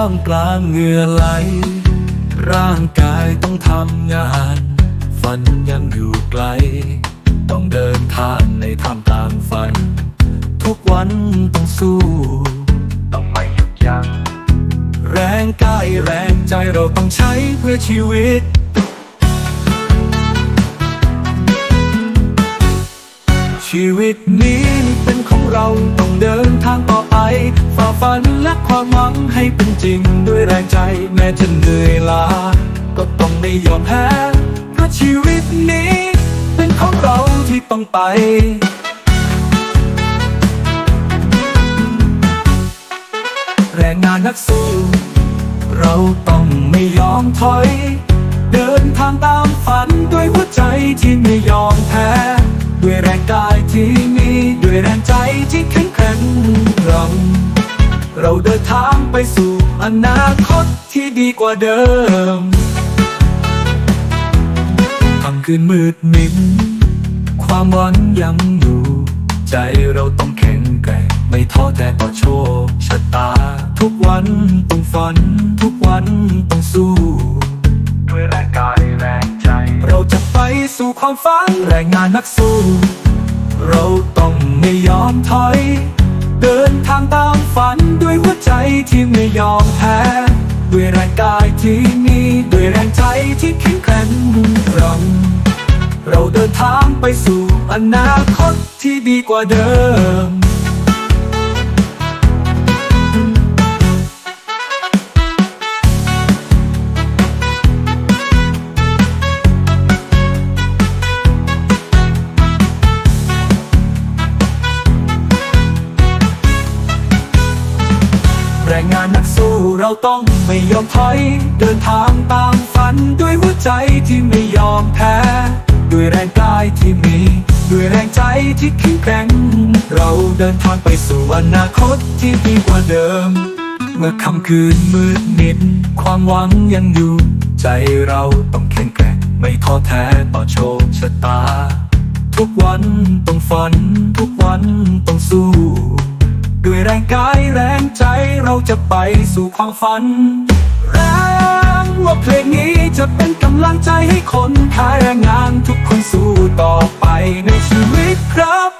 ามกลางเหงื่อไหลร่างกายต้องทำงานฝันยังอยู่ไกลต้องเดินทางในท่ามกลางฝันทุกวันต้องสู้ต้องไม่หยุดยั้งแรงกายแรงใจเราต้องใช้เพื่อชีวิตชีวิตนี้เป็นของเราต้องเดินทางต่อไปฝ่าฟันและความหวังให้เป็นจริงด้วยแรงใจแม้จะเหนื่อยล้าก็ต้องไม่ยอมแพ้เพราะชีวิตนี้เป็นของเราที่ต้องไปแรงงานนักสู้เราต้องไม่ยอมถอยเดินทางตามฝันด้วยหัวใจที่ไม่ยอมแพ้ด้วยแรงกายที่มีด้วยแรงใจที่แข็งแกร่งเราเดินทางไปสู่อนาคตที่ดีกว่าเดิมค่ำคืนมืดมิดความหวังยังอยู่ใจเราต้องแข็งแกร่งไม่ท้อแท้ต่อโชคชะตาทุกวันต้องฝันทุกวันต้องสู้ด้วยแรงกายแรงใจเราจะไปสู่ความฝันแรงงานนักสู้เราต้องไม่ยอมถอยเดินทางตามฝันด้วยหัวใจที่ไม่ยอมแพ้ด้วยแรงกายที่มีด้วยแรงใจที่แข็งแกร่งเราเดินทางไปสู่อนาคตที่ดีกว่าเดิมแรงงานนักสู้เราต้องไม่ยอมถอยเดินทางตามฝันด้วยหัวใจที่ไม่ยอมแพ้ด้วยแรงกายที่มีด้วยแรงใจที่แข็งแกร่งเราเดินทางไปสู่อนาคตที่ดีกว่าเดิมเมื่อค่ำคืนมืดมิดความหวังยังอยู่ใจเราต้องแข็งแกร่งไม่ท้อแท้ต่อโชคชะตาทุกวันต้องฝันทุกวันต้องสู้ด้วยแรงกายแรงใจเราจะไปสู่ความฝันแรงว่าเพลงนี้จะเป็นกำลังใจให้คนขายแรงงานทุกคนสู้ต่อไปในชีวิตครับ